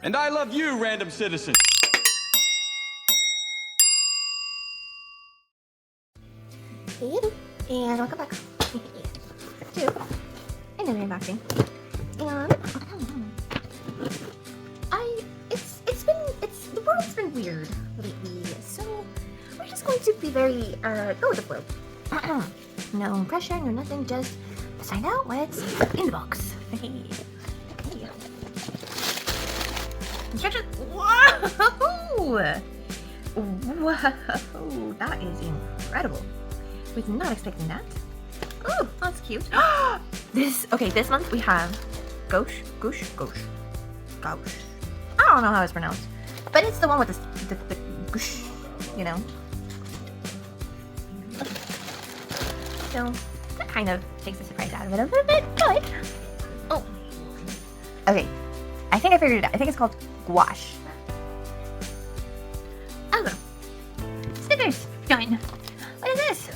And I love you, random citizen. Hey, and welcome back to another unboxing. And the world's been weird lately, so we're just going to be very go with the flow. No pressure, no nothing, just let's find out what's in the box. Instructions. Whoa! Whoa! That is incredible. Was not expecting that. Oh, that's cute. This month we have Gouache. I don't know how it's pronounced, but it's the one with the Gouache, you know. So that kind of takes the surprise out of it a little bit, but oh, okay. I think I figured it out. I think it's called Gouache. Oh, stickers. Done. What is this?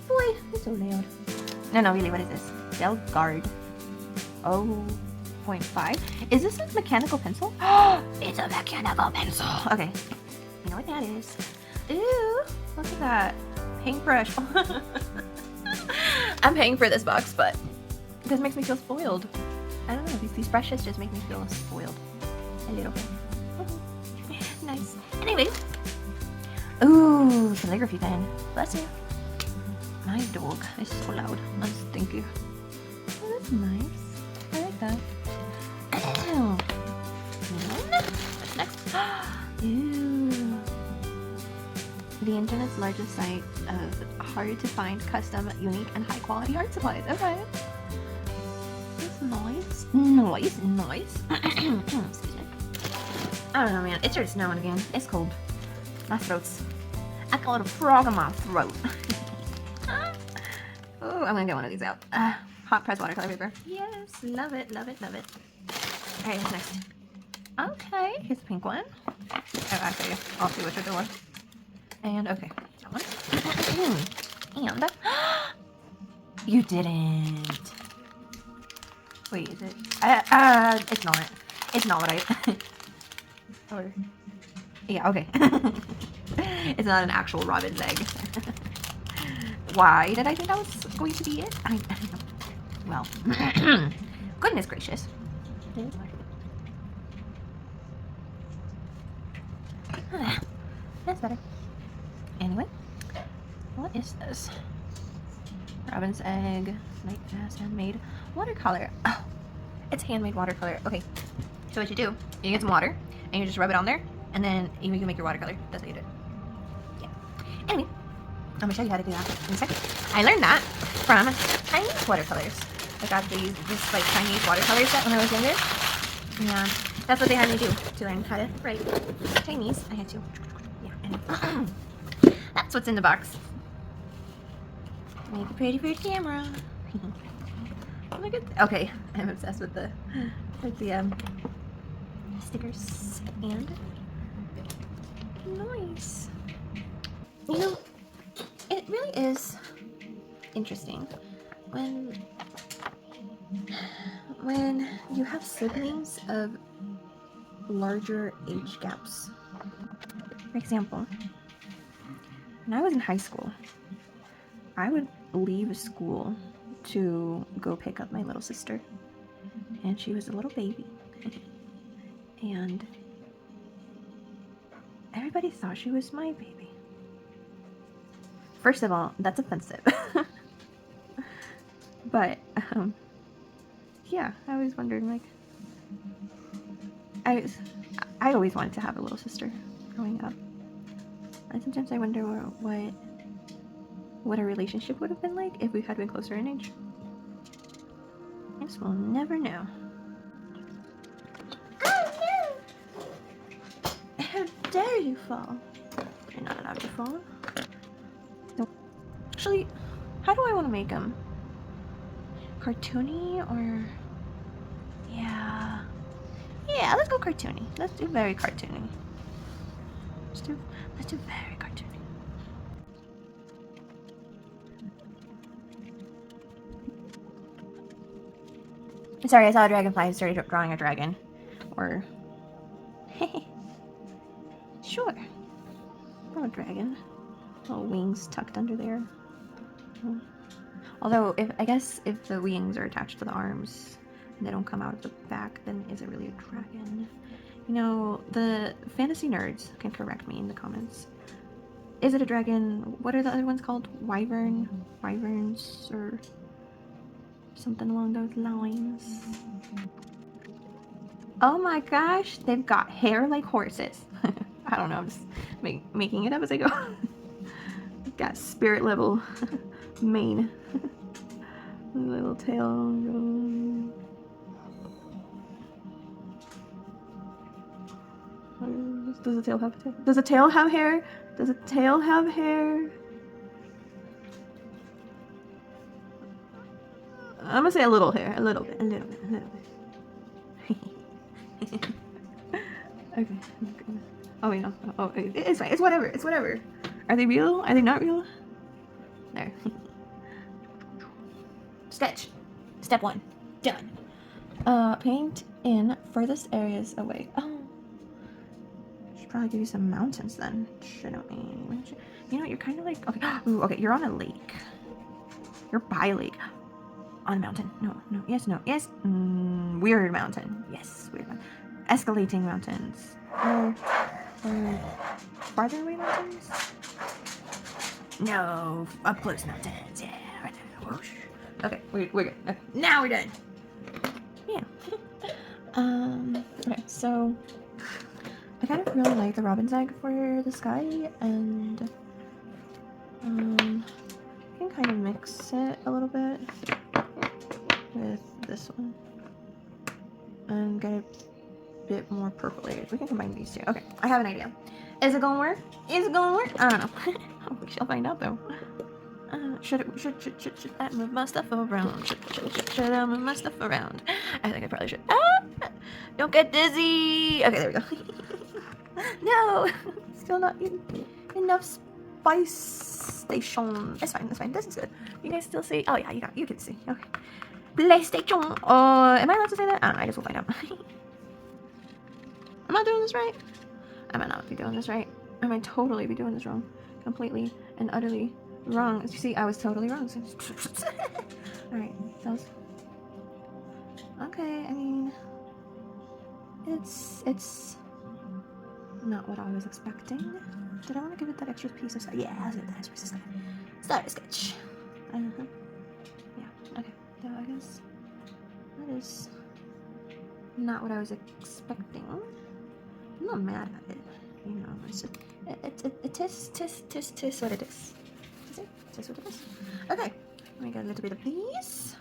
Boy, it's so loud. No, really, what is this? Del Guard 0.5. Is this a mechanical pencil? It's a mechanical pencil. Okay, you know what that is. Ooh, look at that. Paintbrush. I'm paying for this box, but this makes me feel spoiled. I don't know, these brushes just make me feel spoiled. A little bit. Nice. Anyway. Ooh, calligraphy pen. Bless you. My dog is so loud. That's stinky. Oh, that's nice. I like that. Oh. What's next? Ooh. The internet's largest site of hard to find, custom, unique, and high quality art supplies. Okay. That's nice. Nice. Excuse me. I don't know, man. It started snowing again. It's cold. My throat's... I got a little frog in my throat. Oh, I'm gonna get one of these out. Hot press watercolor paper. Yes, love it. Alright, what's next? Okay, here's the pink one. Oh, actually, I'll see which are the one. And, okay, that one. And, you didn't. Wait, is it? It's not. It's not what I... Or... Yeah, okay. It's not an actual robin's egg. Why did I think that was going to be it? I don't know. Well, goodness gracious. That's better. Anyway, what is this? Robin's egg, night fast, handmade watercolor. Oh, it's handmade watercolor. Okay, so what you do, you get some water and you just rub it on there, and then you can make your watercolor. That's how you do it. Yeah. Anyway, I'm gonna show you how to do that in a second. I learned that from Chinese watercolors. I got this like Chinese watercolor set when I was younger. Yeah, that's what they had me do to learn how to write Chinese. I had to. Yeah, and that's what's in the box. Make it pretty for your camera. Look at okay, I'm obsessed with the stickers and nice. You know, it really is interesting when you have siblings of larger age gaps. For example, when I was in high school, I would leave school to go pick up my little sister, and she was a little baby. And everybody thought she was my baby. First of all, that's offensive. But, yeah, I always wondered, like, I always wanted to have a little sister growing up. And sometimes I wonder what a relationship would have been like if we had been closer in age. I guess we'll never know. How dare you fall? You're not allowed to fall. Nope. Actually, how do I want to make them? Cartoony or... Yeah, let's go cartoony. Let's do very cartoony. Let's do very cartoony. Sorry, I saw a dragonfly and started drawing a dragon. Or Sure. Oh, dragon. Little wings tucked under there. Oh. Although, I guess if the wings are attached to the arms and they don't come out of the back, then is it really a dragon? You know, the fantasy nerds can correct me in the comments. Is it a dragon? What are the other ones called? Wyvern? Wyverns? Or something along those lines. Oh my gosh, they've got hair like horses. I don't know, I'm just making it up as I go. Got spirit level mane. Little tail. Does the tail have hair? Does the tail have hair? Does the tail have hair? I'm gonna say a little hair. A little bit. Okay. Oh wait, no. Oh, it's fine. It's whatever. It's whatever. Are they real? Are they not real? There. Sketch. Step 1. Done. Paint in furthest areas away. Oh. Should probably give you some mountains then, shouldn't we? You know what? You're kind of like okay. Ooh, okay. You're on a lake. You're by a lake. On a mountain. No. Yes. No. Yes. Weird mountain. Yes. Weird mountain. Escalating mountains. Or farther away mountains? No. Up close mountains. Yeah. Right there. Whoosh. Okay. We're good. Okay. Now we're done. Yeah. Okay. So I kind of really like the robin's egg for the sky, and I can kind of mix it a little bit with this one and get a bit more purpley. We can combine these two. Okay, I have an idea. Is it gonna work? Is it gonna work? I don't know. We shall find out though. Should I move my stuff around? Should I move my stuff around? I think I probably should. Ah! Don't get dizzy. Okay, there we go. No, still not enough spice station. It's fine. That's fine. This is good. You guys still see? Oh yeah, you can see. Okay. PlayStation. Oh, am I allowed to say that? I don't know. I guess we'll find out. Am I doing this right? I might not be doing this right. I might totally be doing this wrong. Completely and utterly wrong. As you see, I was totally wrong. Alright, those. Okay, I mean, it's not what I was expecting. Did I want to give it that extra piece of stuff? Yeah, I'll give it that extra piece of stuff. Start a sketch. Yeah, okay. So I guess that is not what I was expecting. I'm not mad at it. You know, it's just, tis what it is. Is it? Tis what it is. Okay, let me get a little bit of these.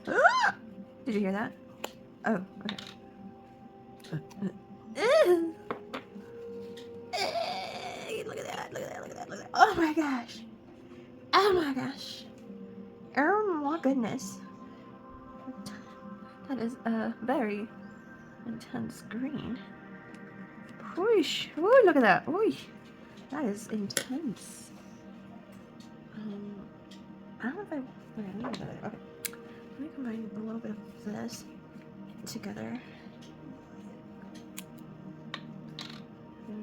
Ah! Did you hear that? Oh, okay. Look at that. Oh my gosh. Oh my goodness. That is a very intense green. Whoosh. Ooh, look at that. Ooh, that is intense. I don't know if okay, let me combine a little bit of this together.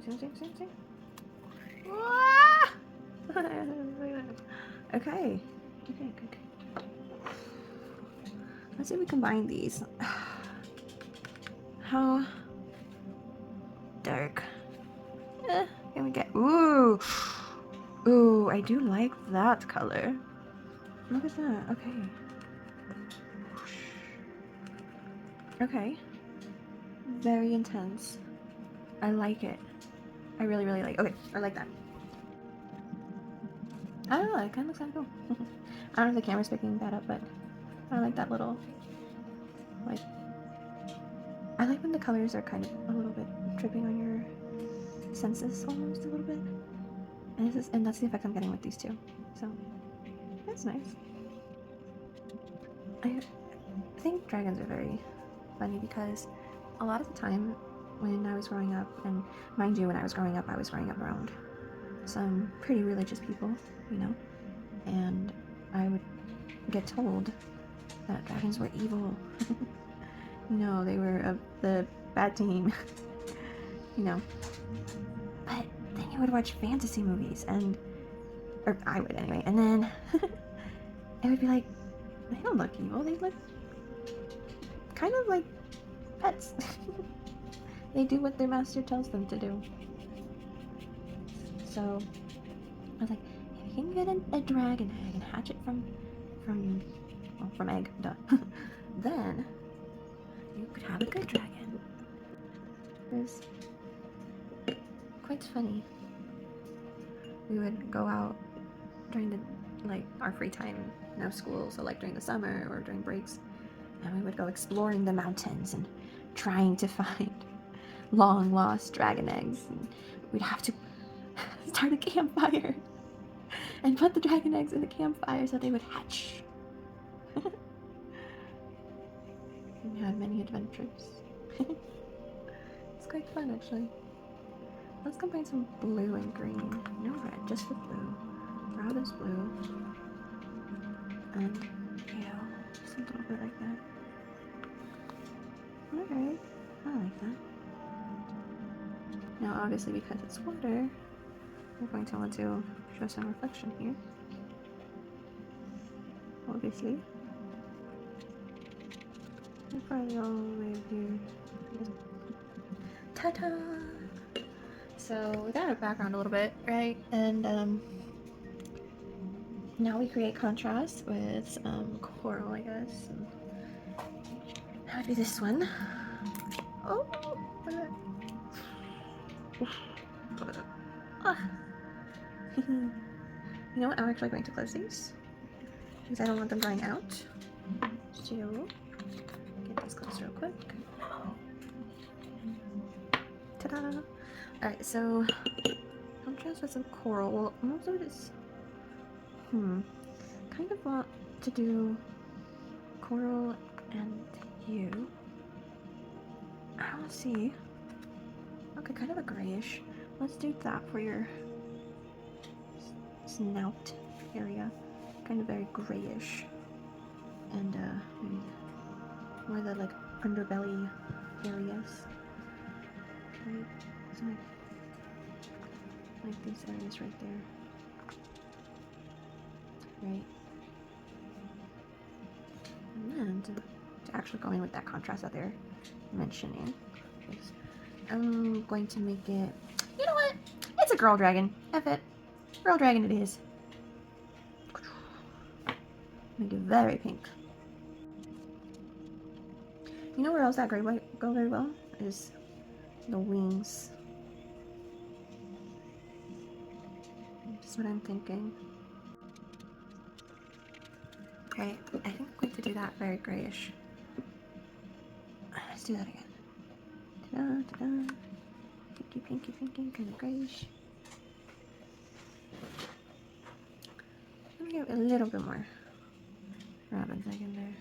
See? Okay. Let's see if we combine these. How dark can we get? Ooh, I do like that color. Look at that. Okay, very intense. I like it. I really like it. Okay, I like that. I don't know, it kind of looks kind of cool. I don't know if the camera's picking that up, but I like that little, like, I like when the colors are kind of a little bit tripping on your senses almost a little bit. And that's the effect I'm getting with these two. So that's nice. I think dragons are very funny because a lot of the time when I was growing up, and mind you, when I was growing up around some pretty religious people, you know, and I would get told that dragons were evil. You know, they were of the bad team. you know. But then you would watch fantasy movies, or I would anyway, and then it would be like, they don't look evil, they look kind of like pets. They do what their master tells them to do. So I was like, if you can get a dragon egg and hatch it from egg, duh, then you could have a good dragon. It was quite funny. We would go out during the, like, our free time, no school, so like during the summer or during breaks, and we would go exploring the mountains and trying to find long lost dragon eggs, and we'd have to start a campfire and put the dragon eggs in the campfire so they would hatch. We had many adventures. It's quite fun, actually. Let's combine some blue and green. No red, just the blue. Robin's blue. And yellow. Just a little bit like that. Alright. I like that. Now, obviously, because it's water, we're going to want to show some reflection here. Obviously. And probably all the way up here. Ta-da! So we got a background a little bit, right? And now we create contrast with some coral, I guess. And how do this one? Oh! You know what? I'm actually going to close these because I don't want them drying out. So get these closed real quick. Ta-da! Alright, so contrast with some coral. Well, most of it is kind of want to do coral and you. I want to see. Okay, kind of a grayish. Let's do that for your snout area. Kind of very grayish. And maybe more the like underbelly areas. Right? So like these areas right there. Right? And then to actually go in with that contrast that they're mentioning, I'm going to make it, you know what? It's a girl dragon. F it. Girl dragon it is. Make it very pink. You know where else that gray might go very well? Is the wings. That's what I'm thinking. Okay, I think I'm going to do that very grayish. Let's do that again. Ta-da, ta-da. Pinky, pinky, pinky, kind of grayish. Let me give it a little bit more robin's egg in there.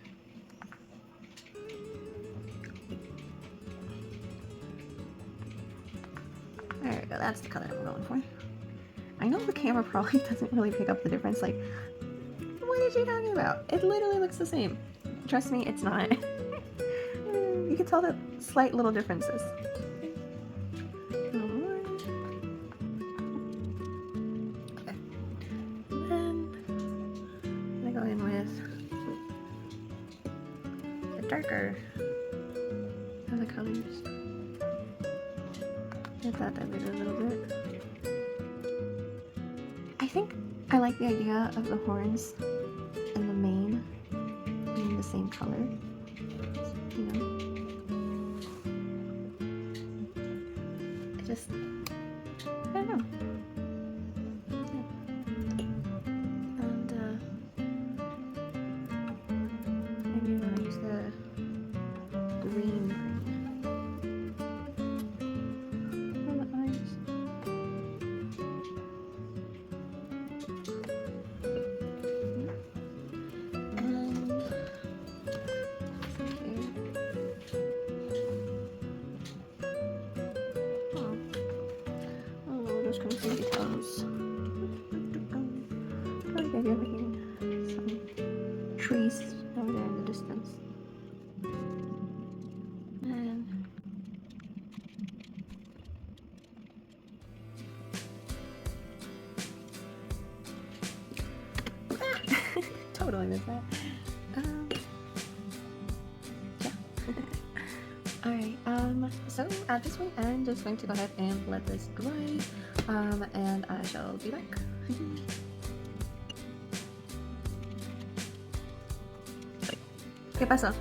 There we go, that's the color I'm going for. I know the camera probably doesn't really pick up the difference, like, what is she talking about? It literally looks the same. Trust me, it's not. You can tell the slight little differences. Okay. And then I go in with the darker of the colors. Let that dilute a little bit. I think I like the idea of the horns and the mane being the same color. You know? Just, I don't know. Yeah. And maybe I want to use the green on the eyes. totally missed that. Yeah. Alright, so at this point, I'm just going to go ahead and let this dry, and I shall be back. ¿Qué pasó?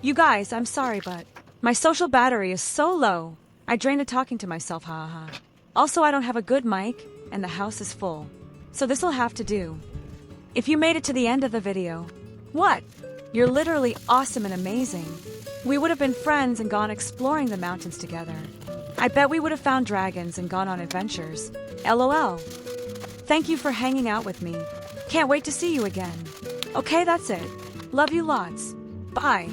You guys, I'm sorry, but my social battery is so low. I drain it talking to myself, ha ha. Also, I don't have a good mic, and the house is full. So this'll have to do. If you made it to the end of the video, what? You're literally awesome and amazing. We would have been friends and gone exploring the mountains together. I bet we would have found dragons and gone on adventures. LOL. Thank you for hanging out with me. Can't wait to see you again. Okay, that's it. Love you lots. Bye.